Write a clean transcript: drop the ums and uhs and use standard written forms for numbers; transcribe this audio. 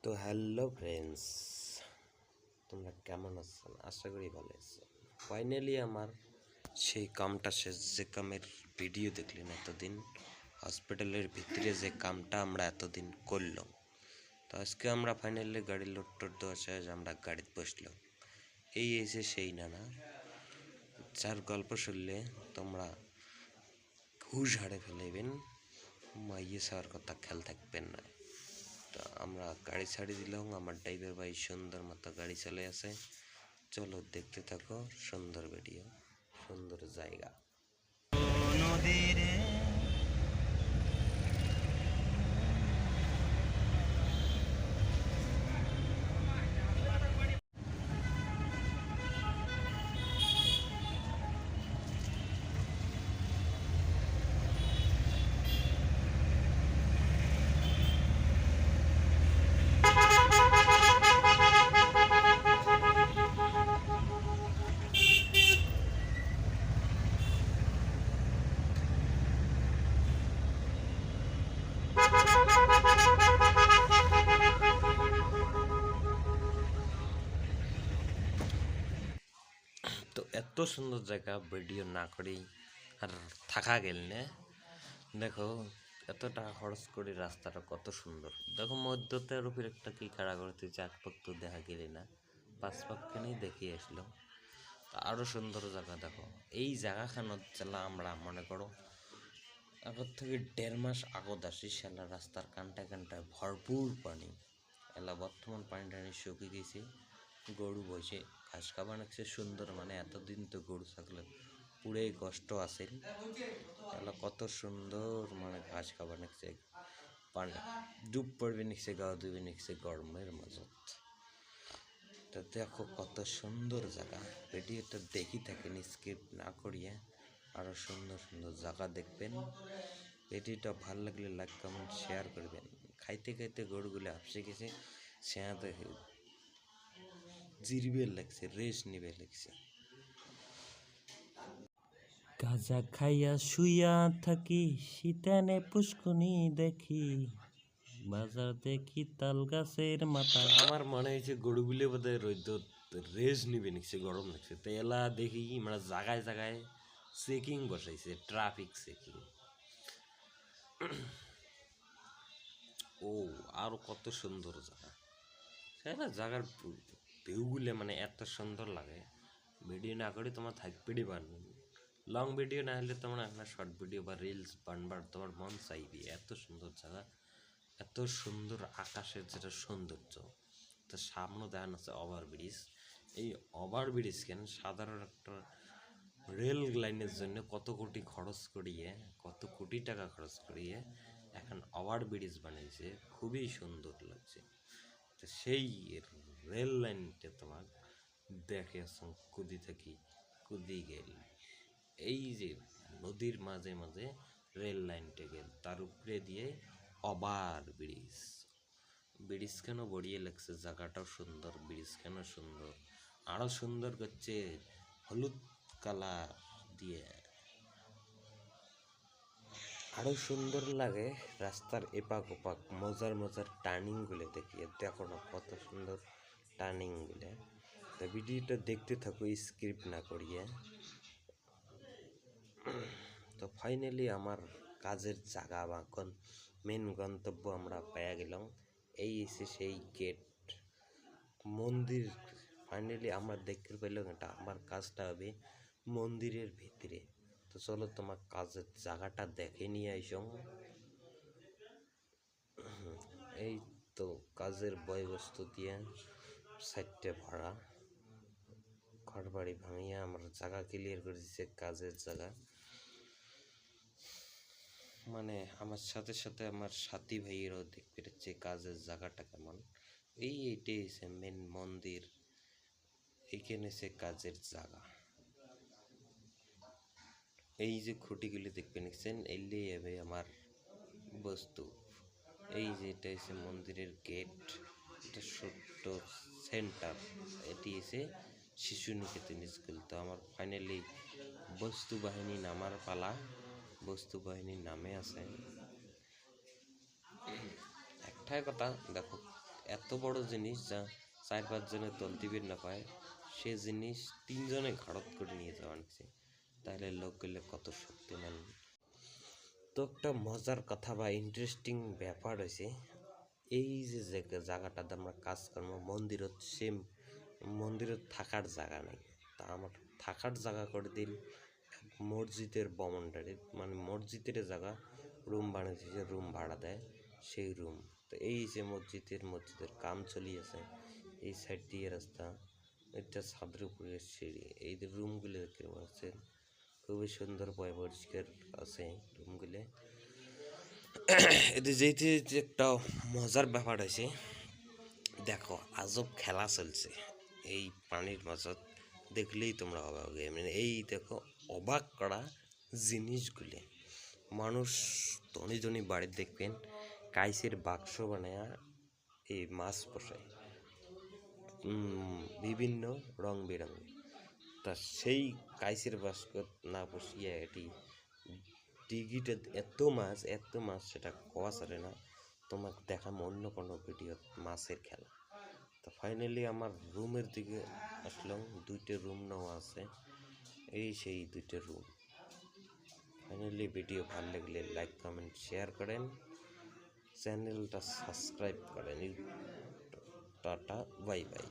তো hello friends, তোমরা কেমন আছো? আশা করি ভালো আছো। ফাইনালি আমার সেই কামটা শেষ, যে কামের ভিডিও দেখলেন এতদিন, হসপিটালের ভিতরে যে কামটা আমরা এতদিন করলাম। তো আজকে আমরা ফাইনালি গাড়ির লোড টোড দেওয়া শেষ, আমরা গাড়িতে বসলাম। এই এসে সেই নানা যার গল্প শুনলে তোমরা হুশ হারে ফেলেবেন, মাইয়ে সার কথা খেয়াল থাকবেন না। তো আমরা গাড়ি ছাড়ি দিলাম, আমার ড্রাইভার ভাই সুন্দর মতো গাড়ি চলে আসে। চলো দেখতে থাকো সুন্দর ভিডিও, সুন্দর জায়গা। নদীর তো এত সুন্দর জায়গা, ভিডিও না করেই আর থাকা গেল না। দেখো এত টাকা খরচ করে রাস্তাটা কত সুন্দর। দেখো মধ্যতের উপর একটা কি খাড়া করতে চাক পক্ত দেখা গেলে না, পাঁচ পক্ষেই দেখিয়ে আসলো। আরো সুন্দর জায়গা দেখো। এই জায়গাখানত জেলা আমরা মনে করো আগর থেকে 1.5 মাস আগত আসি, শালা রাস্তার কানটা কানটায় ভরপুর পানি। এলা বর্তমান পানি টানি শুকিয়ে গেছে, গরু বসে ঘাস খাবার নাকছে সুন্দর। মানে এতদিন তো গরু থাকলে পুরেই কষ্ট আছে। এলা কত সুন্দর, মানে ঘাস খাবার নাকছে, পানি ডুব পড়বে নিচ্ছে, গা ধুবে নিচ্ছে গরমের মাজত। তো দেখো কত সুন্দর জায়গা। ভিডিওটা দেখি থাকেন, স্কিপ না করিয়ে আরো সুন্দর সুন্দর জায়গা দেখবেন। ভিডিওটা ভালো লাগলে লাইক কমেন্ট শেয়ার করবেন। খাইতে খাইতে গরুগুলো আপসে গেছে, সেয়াতে জিরবে লাগছে, রেস্ট নিবে লাগছে। গাজা খাইয়া শুইয়া থাকি, শীতানে পুষ্কুনি দেখি, বাজার দেখি তাল গাছের মাথা। আমার মনে হয়েছে গরুগুলো বোধহয় রোদ রেস্ট নিবে নিচ্ছে, গরম লাগছে। তো এলা দেখি আমরা জায়গায় জায়গায় চেকিং বসাইছে, ট্রাফিক চেকিং। ও আরো কত সুন্দর জায়গা, তাই না? জায়গার ভিউগুলো মানে এত সুন্দর লাগে। ভিডিও না করে তোমার থাকবেই পারবে। লং ভিডিও না হলে তোমার একটা শর্ট ভিডিও বা রিলস বানবার তোমার মন চাইবে। এত সুন্দর জায়গা, এত সুন্দর আকাশের যেটা সৌন্দর্য। তো সামনে দেখানো আছে ওভারব্রিজ। এই ওভারব্রিজ কেন সাধারণ একটা রেল লাইনের জন্য কত কোটি খরচ করিয়ে, কত কোটি টাকা খরচ করিয়ে এখন ওভারব্রিজ বানিয়েছে, খুবই সুন্দর লাগছে। তো সেই রেল লাইনটা তোমার দেখে কুদি থাকি, কুদি গেল। এই যে নদীর মাঝে মাঝে রেল লাইনটা গেল, তার উপরে দিয়ে ওভার ব্রিজ। ব্রিজ কেন বড়িয়ে লাগছে, জায়গাটাও সুন্দর, ব্রিজ কেন সুন্দর। আরো সুন্দর করছে হলুদ কালার দিয়ে, আরো সুন্দর লাগে। রাস্তার এপাক ওপাক মজার মজার টার্নিং গুলো দেখিয়ে দেখো না, কত সুন্দর টার্নিং গুলো। তো ভিডিওটা দেখতে থাকো স্ক্রিপ্ট না করিয়ে। তো ফাইনালি আমার কাজের জায়গা বা মেন গন্তব্য আমরা পেয়ে গেলাম। এই এসে সেই গেট মন্দির। ফাইনালি আমরা দেখতে পেলাম এটা আমার কাজটা হবে মন্দিরের ভিতরে। তো চলো তোমার কাজের জায়গাটা দেখে নিয়ে আইসো। এই তো কাজের বয়বস্তু দিয়ে সাইডটা ভরা, ঘর বাড়ি ভাঙিয়ে আমরা জায়গা ক্লিয়ার করে দিচ্ছে, কাজের জায়গা। মানে আমার সাথে সাথে আমার সাথী ভাইয়েরাও দেখতে পাচ্ছে কাজের জায়গাটা কেমন। এইটাই হচ্ছে মেন মন্দির, এইখানে সে কাজের জায়গা। এই যে খুঁটিগুলি দেখতে নিচ্ছেন, এলেই হবে আমার বস্তু। এই যে এটা হচ্ছে মন্দিরের গেট, এটা ছোট্ট সেন্টার। এটি এসে শিশু নিকেতন স্কুল। তো আমার ফাইনালি বস্তু বাহিনী নামার পালা। বস্তু বাহিনীর নামে আছে। একটাই কথা দেখো, এত বড় জিনিস যা 4-5 জনের তলতিবির না পায়, সে জিনিস 3 জনে ঘাড়ত করে নিয়ে যাওয়া আনছে। তাহলে লোকগুলো কত শক্তিমান। তো একটা মজার কথা বা ইন্টারেস্টিং ব্যাপার হয়েছে, এই যে জায়গাটাতে আমরা কাজ করবো মন্দিরত, সেম মন্দিরত থাকার জায়গা নেই, তা আমার থাকার জায়গা করে দিল মসজিদের বমনটারে, মানে মসজিদের জায়গা রুম বানিয়েছে, যে রুম ভাড়া দেয় সেই রুম। তো এই যে মসজিদের কাম চলি আছে, এই সাইড দিয়ে রাস্তা, এটা ছাদের উপরে সিঁড়ি, এই যে রুমগুলো দেখতে পাচ্ছেন খুবই সুন্দর পরিষ্কার আছে রুমগুলো। এতে যেতে যে একটা মজার ব্যাপার আছে, দেখো আজব খেলা চলছে এই পানির মাঝত, দেখলেই তোমরা অবাক হবে। মানে এই দেখো অবাক করা জিনিসগুলি, মানুষ ধনী ধনী বাড়ির দেখবেন কাইসের বাক্স বানায়া এই মাছ পোষায়, বিভিন্ন রং বেরঙ। তা সেই কাইসের বাস্কট না বসিয়ে এটি ডিগিতে এত মাছ সেটা কোয়া চলে না। তোমাকে দেখাম অন্য কোনো ভিডিও মাছের খেলা। তো ফাইনালি আমার রুমের দিকে আসলাম, 2টে রুম নেওয়া আছে, এই সেই 2টে রুম। ফাইনালি ভিডিও ভালো লাগলে লাইক কমেন্ট শেয়ার করেন, চ্যানেলটা সাবস্ক্রাইব করেন। Tata bye bye.